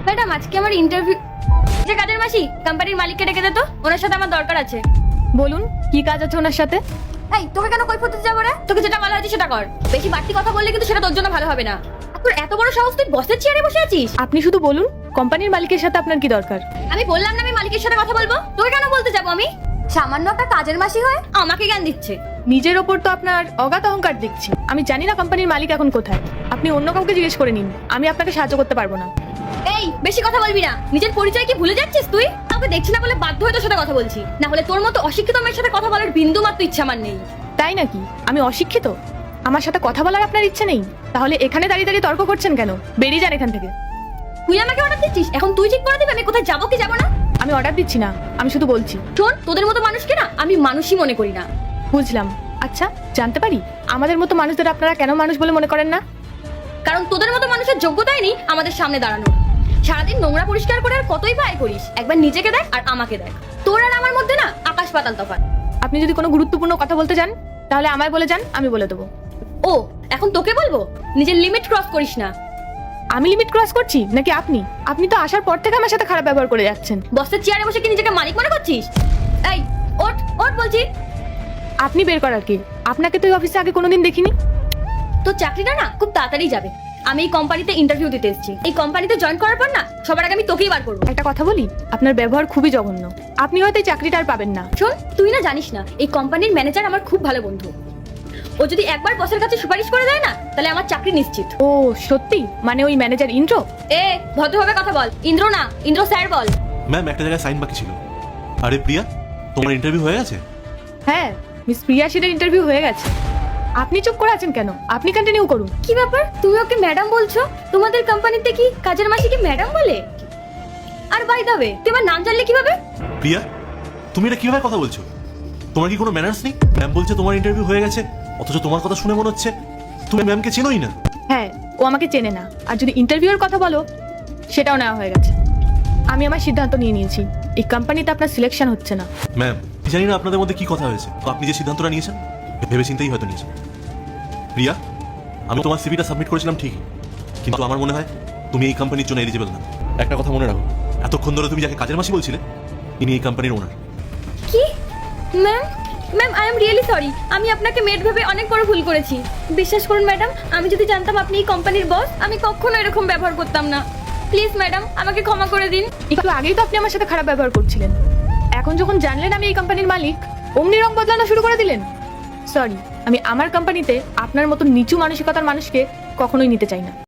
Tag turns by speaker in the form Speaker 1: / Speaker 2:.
Speaker 1: Madam আজকে আমার interview. যে কাজের মাসি কোম্পানির মালিককে ডেকে দে তো, ওনার সাথে আমার দরকার আছে।
Speaker 2: বলুন কি কাজ আছে ওনার সাথে?
Speaker 1: এই তোকে কেন কৈফিয়ত দিতে যাবো রে? তোকে যেটা বলা হয়েছে সেটা কর। বেশি বাড়তি কথা বললে কিন্তু সেটা তোর জন্য ভালো হবে না। তোর এত বড় সাহস, তুই বসের চেয়ারে বসে আছিস?
Speaker 2: আপনি শুধু বলুন কোম্পানির মালিকের সাথে আপনার কি দরকার?
Speaker 1: আমি বললাম না আমি মালিকের সাথে কথা বলবো, তোকে কেন বলতে যাবো? আমি সামান্য একটা কাজের মাসি হয়ে আমাকে জ্ঞান দিচ্ছে।
Speaker 2: নিজের ওপর তো আপনার অগাধ অহংকার দেখছি। আমি জানি না কোম্পানির মালিক এখন কোথায়, আপনি অন্য কাউকে জিজ্ঞেস করে নিন, আমি আপনাকে সাহায্য করতে পারবো না।
Speaker 1: এই বেশি কথা বলবি না, নিজের পরিচয় কি ভুলে যাচ্ছিস তুই? কাউকে দেখছি না বলে বাধ্য হয়ে তোর সাথে কথা বলছি, না হলে তোর মতো অশিক্ষিত মেয়ের সাথে কথা বলার বিন্দু মাত্র ইচ্ছা আমার নেই।
Speaker 2: তাই নাকি? আমি অশিক্ষিত? আমার সাথে কথা বলার আপনার ইচ্ছে নেই? তাহলে এখানে দাঁড়িয়ে দাঁড়িয়ে তর্ক করছেন কেন? বেরিয়ে যান এখান থেকে।
Speaker 1: তুই আমাকে অর্ডার দিচ্ছিস, এখন তুই ঠিক করে দিবি আমি কোথায় যাবো কি যাবো না?
Speaker 2: আমি অর্ডার দিচ্ছি না, আমি শুধু বলছি।
Speaker 1: শোন, তোদের মতো মানুষকে না আমি মানুষই মনে করি না।
Speaker 2: বুঝলাম। আচ্ছা জানতে পারি আমাদের মতো মানুষদের আপনারা কেন মানুষ বলে মনে করেন না?
Speaker 1: কারণ তোদের মতো মানুষের যোগ্যতাই নেই আমাদের সামনে দাঁড়ানোর। সারাদিন নোংরা পরিষ্কার করে আর কতই বা আয় করিস? একবার নিজেকে দেখ আর আমাকে দেখ, তোর আর আমার মধ্যে না আকাশ পাতাল তফাৎ।
Speaker 2: আপনি যদি কোনো গুরুত্বপূর্ণ কথা বলতে যান তাহলে আমায় বলে যান, আমি বলে দেবো।
Speaker 1: ও এখন তোকে বলবো? নিজের লিমিট ক্রস করিস না।
Speaker 2: আমি লিমিট ক্রস করছি নাকি আপনি? আপনি তো আসার পর থেকে আমার সাথে খারাপ ব্যবহার করে যাচ্ছেন।
Speaker 1: বসের চেয়ারে বসে কি নিজেকে মালিক মনে করছিস? এই ওঠ ওঠ বলছি।
Speaker 2: আপনি বের করার কি? আপনাকে তো এই অফিসে আগে কোনোদিন দেখিনি।
Speaker 1: তোর চাকরিটা না খুব তাড়াতাড়ি যাবে। আমি এই কোম্পানিতে ইন্টারভিউ দিতে এসেছি। এই কোম্পানিতে জয়েন করার পর না সবার আগে আমি তোকেই বার করবো।
Speaker 2: একটা কথা বলি, আপনার ব্যবহার খুবই জঘন্য। আপনি হয়তো এই চাকরিটা আর পাবেন না।
Speaker 1: শোন, তুই না জানিস না এই কোম্পানির ম্যানেজার আমার খুব ভালো বন্ধু। ও যদি একবার বসের কাছে সুপারিশ করে দেয় না তাহলে আমার চাকরি নিশ্চিত।
Speaker 2: ও সত্যি? মানে ওই ম্যানেজার ইন্দ্র?
Speaker 1: এ ভদ্রভাবে কথা বল, ইন্দ্র না, ইন্দ্র স্যার বল।
Speaker 3: ম্যাম একটা জায়গায় সাইন বাকি ছিল। আরে প্রিয়া, তোমার ইন্টারভিউ হয়ে গেছে?
Speaker 2: হ্যাঁ, মিস প্রিয়াশিরের ইন্টারভিউ হয়ে গেছে। আপনি চুপ করে আছেন কেন? আপনি কন্টিনিউ করুন।
Speaker 1: কি ব্যাপার, তুমি ওকে ম্যাডাম বলছো? তোমাদের কোম্পানিতে কি কাজের মাসিকে ম্যাডাম বলে? আর বাই দ্য ওয়ে, তুই আমার নাম জানলে কিভাবে?
Speaker 3: প্রিয়া, তুমি এটা কিভাবে কথা বলছো? তোমার কি কোনো ম্যানার্স নেই? ম্যাম বলছে তোমার ইন্টারভিউ হয়ে গেছে, অথচ তোমার কথা শুনে মনে হচ্ছে তুমি ম্যামকে চেনোই না।
Speaker 2: হ্যাঁ, ও আমাকে চেনে না। আর যদি ইন্টারভিউয়ের কথা বলো, সেটাও নেওয়া হয়ে গেছে। আমি আমার সিদ্ধান্ত নিয়ে নিয়েছি, এই কোম্পানিতে আপনার সিলেকশন হচ্ছে না।
Speaker 3: ম্যাম, জানি না আপনাদের মধ্যে কি কথা হয়েছে, তো আপনি যে সিদ্ধান্তটা নিয়েছেন ভেবে চিন্তেই হয়তো নিয়েছেন। প্রিয়া, আমি তোমার সিভিটা সাবমিট করেছিলাম ঠিকই, কিন্তু আমার মনে হয় তুমি এই কোম্পানির জন্য এলিজিবল না। একটা কথা মনে রাখো, এতক্ষণ ধরে তুমি যাকে কাজের মাসি বলছিলে ইনি এই কোম্পানির ওনার।
Speaker 1: কি? Ma'am ma'am I am really sorry, আমি আপনাকে মেড ভেবে অনেক বড় ভুল করেছি। বিশ্বাস করুন ম্যাডাম, আমি যদি জানতাম আপনি এই কোম্পানির বস, আমি কখনো এরকম ব্যবহার করতাম না। প্লিজ ম্যাডাম আমাকে ক্ষমা করে দিন।
Speaker 2: একটু আগেই তো আপনি আমার সাথে খারাপ ব্যবহার করছিলেন, এখন যখন জানলেন আমি এই কোম্পানির মালিক, অমনি রং বদলানো শুরু করে দিলেন। সরি, আমি আমার কোম্পানিতে আপনার মতো নিচু মানসিকতার মানুষকে কখনোই নিতে চাই না।